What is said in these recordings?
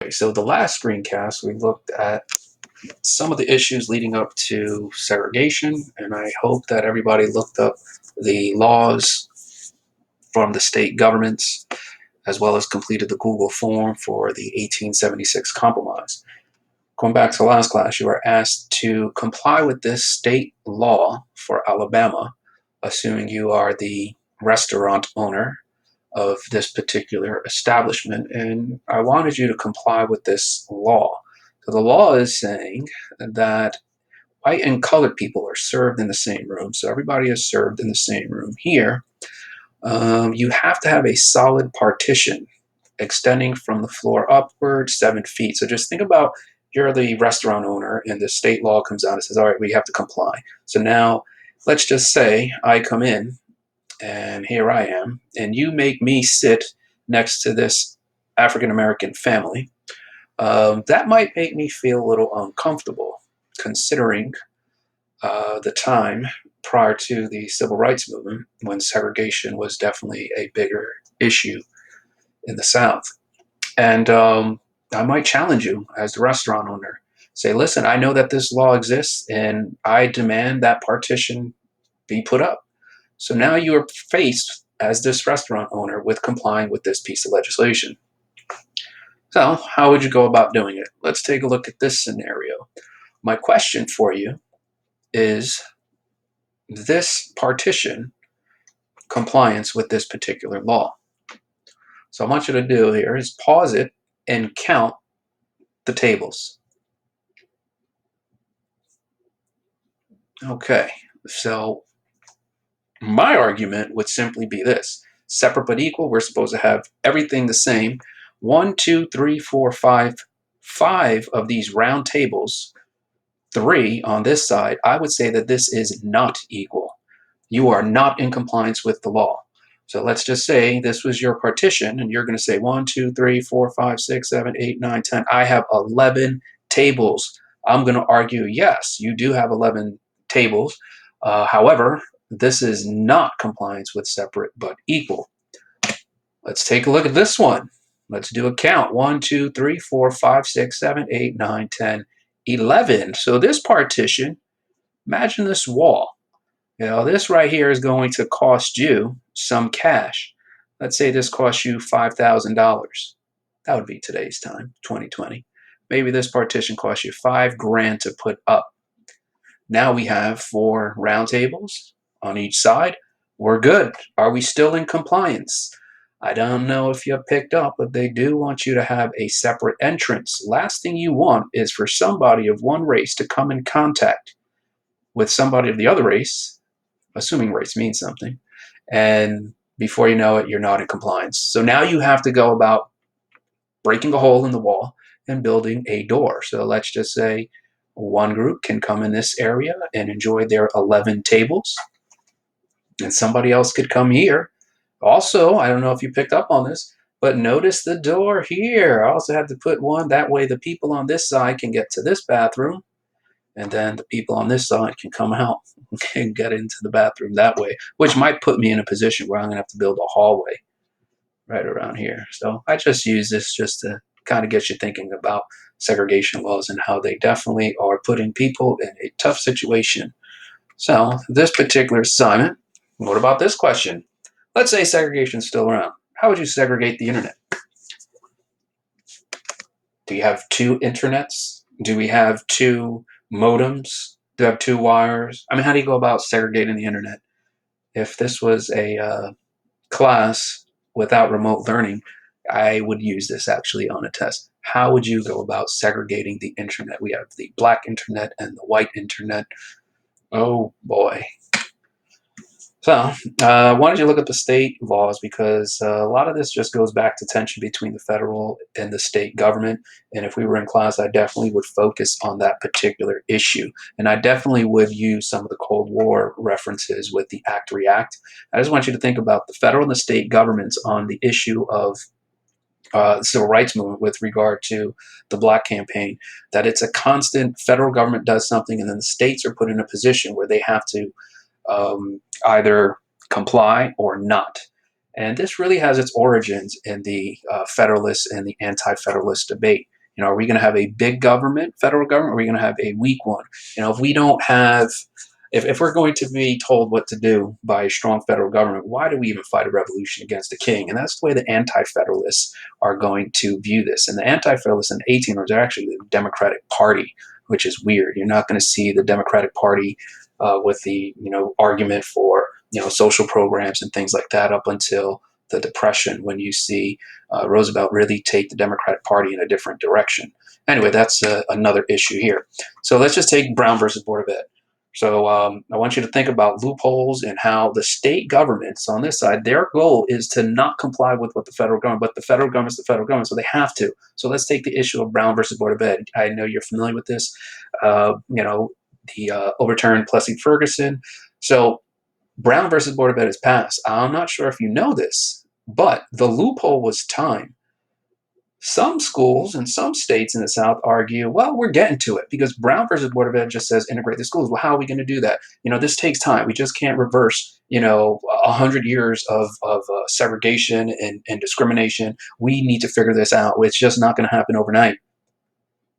Okay, so the last screencast, we looked at some of the issues leading up to segregation, and I hope that everybody looked up the laws from the state governments, as well as completed the Google form for the 1876 compromise. Going back to last class, you were asked to comply with this state law for Alabama, assuming you are the restaurant owner of this particular establishment, and I wanted you to comply with this law. So the law is saying that white and colored people are served in the same room, so everybody is served in the same room. Here, you have to have a solid partition extending from the floor upward 7 feet. So just think about you're the restaurant owner and the state law comes out and says, all right, we have to comply. So now let's just say I come in and here I am, and you make me sit next to this African American family. That might make me feel a little uncomfortable, considering the time prior to the civil rights movement when segregation was definitely a bigger issue in the South. And I might challenge you as the restaurant owner. Say, listen, I know that this law exists, and I demand that partition be put up. So now you are faced as this restaurant owner with complying with this piece of legislation. So how would you go about doing it? Let's take a look at this scenario. My question for you is this partition compliance with this particular law? So I want you to do here is pause it and count the tables. Okay, so my argument would simply be this: separate but equal. We're supposed to have everything the same. 1, 2, 3, 4, 5, 5 of these round tables, 3 on this side. I would say that this is not equal. You are not in compliance with the law. So let's just say this was your partition, and you're going to say 1, 2, 3, 4, 5, 6, 7, 8, 9, 10. I have 11 tables. I'm going to argue, yes, you do have 11 tables. However, this is not compliance with separate but equal. Let's take a look at this one. Let's do a count. 1, 2, 3, 4, 5, 6, 7, 8, 9, 10, 11. So this partition, imagine this wall. This right here is going to cost you some cash. Let's say this costs you $5,000. That would be today's time, 2020. Maybe this partition costs you $5,000 to put up. Now we have 4 round tables on each side. We're good. Are we still in compliance? I don't know if you picked up, but they do want you to have a separate entrance. Last thing you want is for somebody of one race to come in contact with somebody of the other race, assuming race means something, and before you know it, you're not in compliance. So now you have to go about breaking a hole in the wall and building a door. So let's just say one group can come in this area and enjoy their 11 tables, and somebody else could come here. Also, I don't know if you picked up on this, but notice the door here. I also had to put one, that way the people on this side can get to this bathroom, and then the people on this side can come out and get into the bathroom that way, which might put me in a position where I'm going to have to build a hallway right around here. So I just use this just to kind of get you thinking about segregation laws and how they definitely are putting people in a tough situation. So this particular assignment, what about this question? Let's say segregation is still around. How would you segregate the internet? Do you have 2 internets? Do we have 2 modems? Do you have 2 wires? I mean, how do you go about segregating the internet? If this was a class without remote learning, I would use this actually on a test. How would you go about segregating the internet? We have the black internet and the white internet. Oh boy. So why don't you look at the state laws, because a lot of this just goes back to tension between the federal and the state government. And if we were in class, I definitely would focus on that particular issue. And I definitely would use some of the Cold War references with the Act React. I just want you to think about the federal and the state governments on the issue of the civil rights movement with regard to the Black campaign, that it's a constant. Federal government does something and then the states are put in a position where they have to either comply or not. And this really has its origins in the Federalist and the anti-federalist debate. Are we going to have a big government, federal government, or are we going to have a weak one? If we don't have, if we're going to be told what to do by a strong federal government, why do we even fight a revolution against the king? And that's the way the anti-federalists are going to view this. And the anti-federalists in the 1800s are actually the Democratic Party, which is weird. You're not going to see the Democratic Party with the argument for social programs and things like that up until the Depression, when you see Roosevelt really take the Democratic Party in a different direction. Anyway, that's another issue here. So let's just take Brown versus Board of Ed. So I want you to think about loopholes and how the state governments on this side, their goal is to not comply with what the federal government, but the federal government's the federal government, so they have to. So let's take the issue of Brown versus Board of Ed. I know you're familiar with this, the overturned Plessy-Ferguson. So Brown versus Board of Ed is passed. I'm not sure if you know this, but the loophole was time. Some schools in some states in the South argue, well, we're getting to it because Brown versus Board of Ed just says integrate the schools. Well, how are we going to do that? This takes time. We just can't reverse, 100 years of segregation and discrimination. We need to figure this out. It's just not going to happen overnight,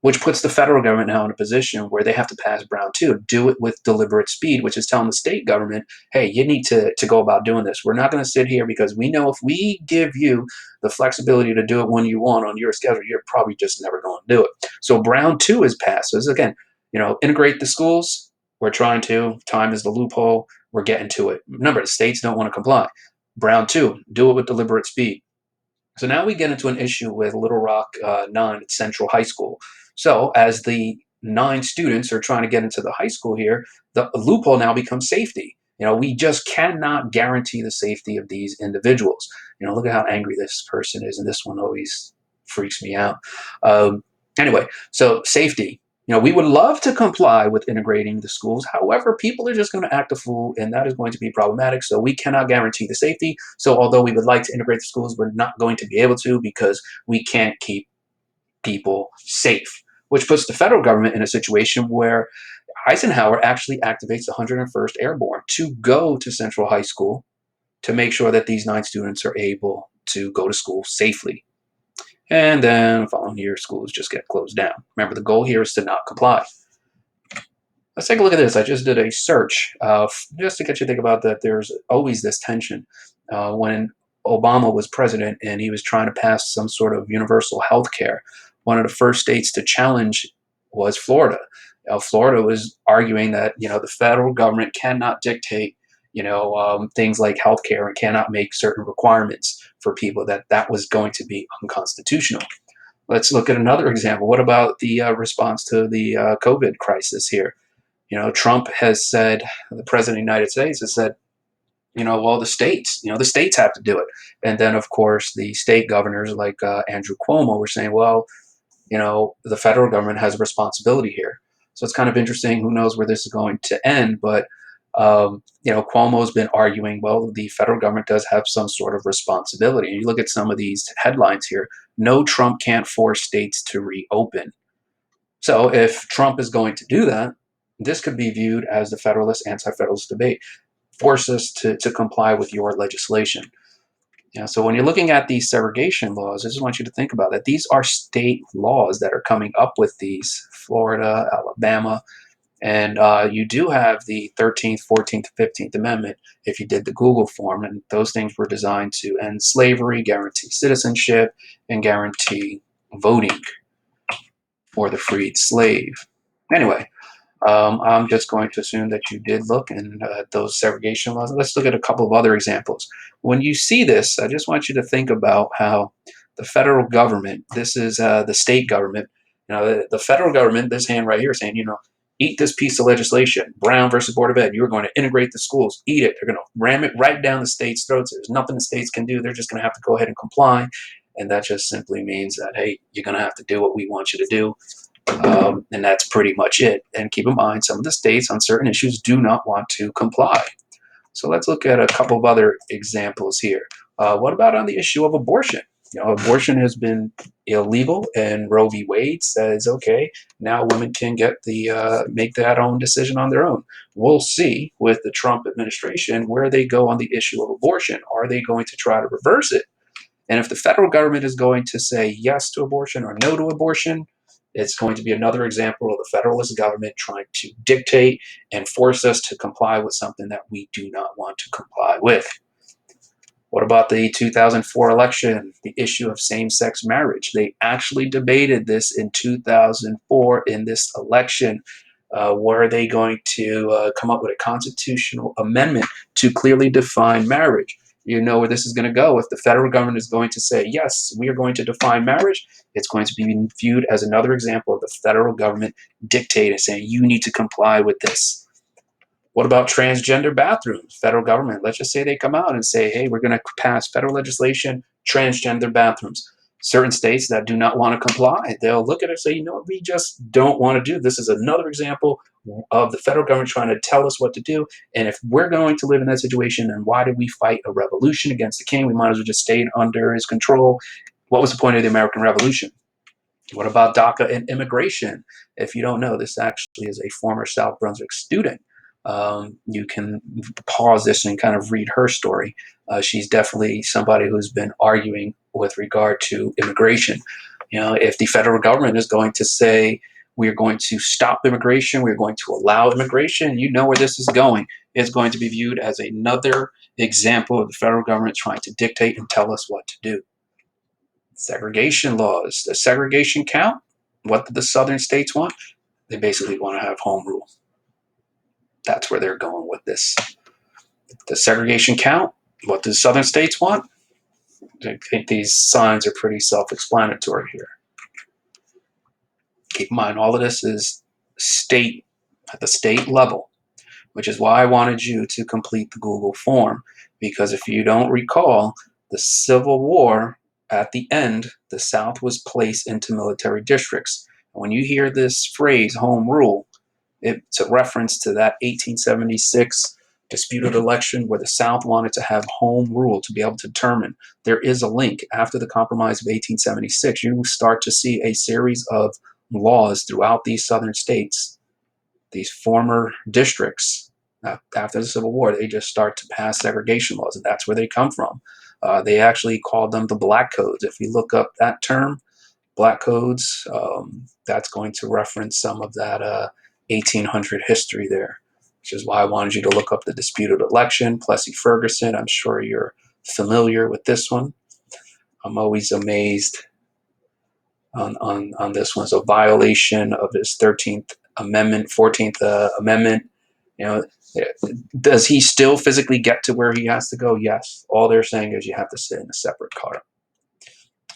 which puts the federal government now in a position where they have to pass Brown 2, do it with deliberate speed, which is telling the state government, hey, you need to go about doing this. We're not going to sit here because we know if we give you the flexibility to do it when you want on your schedule, you're probably just never going to do it. So Brown 2 is passed. So this is, again, integrate the schools. We're trying to. Time is the loophole. We're getting to it. Remember, the states don't want to comply. Brown 2, do it with deliberate speed. So now we get into an issue with Little Rock 9 Central High School. So as the 9 students are trying to get into the high school here, the loophole now becomes safety. We just cannot guarantee the safety of these individuals. Look at how angry this person is, and this one always freaks me out. Anyway, so safety. We would love to comply with integrating the schools. However, people are just going to act a fool, and that is going to be problematic. So we cannot guarantee the safety. So although we would like to integrate the schools, we're not going to be able to because we can't keep people safe, which puts the federal government in a situation where Eisenhower actually activates the 101st Airborne to go to Central High School to make sure that these 9 students are able to go to school safely. And then following year, schools just get closed down. Remember, the goal here is to not comply. Let's take a look at this. I just did a search just to get you to think about that. There's always this tension when Obama was president and he was trying to pass some sort of universal health care. One of the first states to challenge was Florida. Florida was arguing that the federal government cannot dictate things like healthcare and cannot make certain requirements for people, that was going to be unconstitutional. Let's look at another example. What about the response to the COVID crisis here? Trump has said, the president of the United States has said, well, the states have to do it. And then, of course, the state governors like Andrew Cuomo were saying, well, the federal government has a responsibility here. So it's kind of interesting. Who knows where this is going to end? But Cuomo's been arguing, well, the federal government does have some sort of responsibility. And you look at some of these headlines here. No, Trump can't force states to reopen. So if Trump is going to do that, this could be viewed as the federalist, anti-federalist debate. Force us to comply with your legislation. So when you're looking at these segregation laws, I just want you to think about that. These are state laws that are coming up with these, Florida, Alabama, and you do have the 13th, 14th, 15th Amendment if you did the Google form, and those things were designed to end slavery, guarantee citizenship, and guarantee voting for the freed slave. Anyway, I'm just going to assume that you did look in those segregation laws. Let's look at a couple of other examples. When you see this, I just want you to think about how the federal government, this is the state government, the federal government, this hand right here saying, eat this piece of legislation, Brown versus Board of Ed. You're going to integrate the schools, eat it. They're going to ram it right down the state's throats. There's nothing the states can do. They're just going to have to go ahead and comply. And that just simply means that, hey, you're going to have to do what we want you to do. And that's pretty much it. And keep in mind, some of the states on certain issues do not want to comply. So let's look at a couple of other examples here. What about on the issue of abortion? Abortion has been illegal, and Roe v. Wade says, okay, now women can get make that own decision on their own. We'll see with the Trump administration where they go on the issue of abortion. Are they going to try to reverse it And if the federal government is going to say yes to abortion or no to abortion, it's going to be another example of the federalist government trying to dictate and force us to comply with something that we do not want to comply with. What about the 2004 election, the issue of same-sex marriage? They actually debated this in 2004 in this election. Were they going to come up with a constitutional amendment to clearly define marriage? You know where this is going to go. If the federal government is going to say, yes, we are going to define marriage, it's going to be viewed as another example of the federal government dictating, saying, you need to comply with this. What about transgender bathrooms? Federal government, let's just say they come out and say, hey, we're going to pass federal legislation, transgender bathrooms. Certain states that do not want to comply, they'll look at it and say, you know what, we just don't want to do this. Is another example of the federal government trying to tell us what to do. And if we're going to live in that situation, then why did we fight a revolution against the king? We might as well just stay under his control. What was the point of the American Revolution? What about DACA and immigration? If you don't know, this actually is a former South Brunswick student. You can pause this and kind of read her story. She's definitely somebody who's been arguing with regard to immigration. You know, if the federal government is going to say we're going to stop immigration, we're going to allow immigration, you know where this is going. It's going to be viewed as another example of the federal government trying to dictate and tell us what to do. Segregation laws. Does segregation count? What do the southern states want? They basically want to have home rule. That's where they're going with this. Does segregation count? What do the southern states want? I think these signs are pretty self-explanatory here. Keep in mind, all of this is state, at the state level, which is why I wanted you to complete the Google form. Because if you don't recall, the Civil War, at the end, the South was placed into military districts. When you hear this phrase, home rule, it's a reference to that 1876 disputed election where the South wanted to have home rule to be able to determine. There is a link. After the Compromise of 1876, you start to see a series of laws throughout these southern states, these former districts. After the Civil War, they just start to pass segregation laws, and that's where they come from. They actually called them the Black Codes. If you look up that term, Black Codes, that's going to reference some of that 1800 history there, which is why I wanted you to look up the disputed election, Plessy Ferguson. I'm sure you're familiar with this one. I'm always amazed on this one. So violation of his 13th Amendment, 14th Amendment. You know, does he still physically get to where he has to go? Yes. All they're saying is you have to sit in a separate car.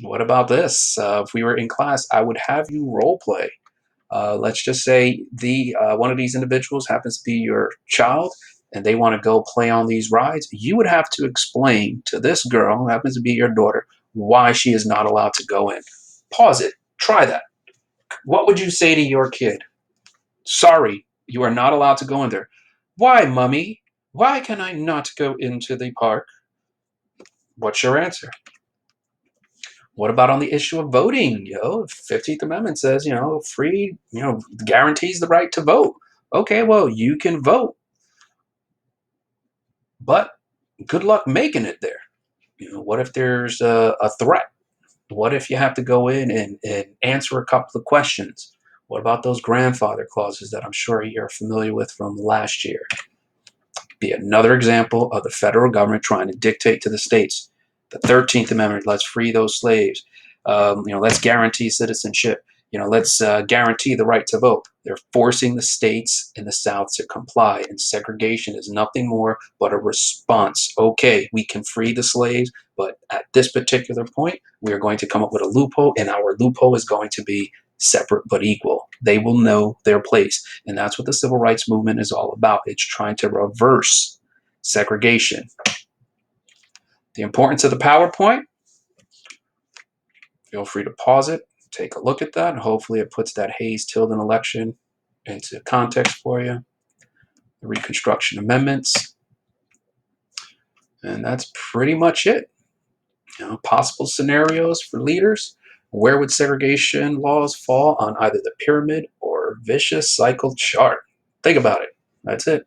What about this? If we were in class, I would have you role play. Let's just say one of these individuals happens to be your child and they want to go play on these rides. You would have to explain to this girl, who happens to be your daughter, why she is not allowed to go in. Pause it. Try that. What would you say to your kid? Sorry, you are not allowed to go in there. Why, Mummy? Why can I not go into the park? What's your answer? What about on the issue of voting? 15th Amendment says, free, guarantees the right to vote. Okay, well, you can vote, but good luck making it there. What if there's a threat? What if you have to go in and answer a couple of questions? What about those grandfather clauses that I'm sure you're familiar with from last year? Be another example of the federal government trying to dictate to the states. The 13th Amendment, let's free those slaves. Let's guarantee citizenship. Let's guarantee the right to vote. They're forcing the states in the South to comply, and segregation is nothing more but a response. Okay, we can free the slaves, but at this particular point, we are going to come up with a loophole, and our loophole is going to be separate but equal. They will know their place, and that's what the civil rights movement is all about. It's trying to reverse segregation. The importance of the PowerPoint, feel free to pause it, take a look at that, and hopefully it puts that Hayes-Tilden election into context for you. The Reconstruction Amendments. And that's pretty much it. Possible scenarios for leaders. Where would segregation laws fall on either the pyramid or vicious cycle chart? Think about it. That's it.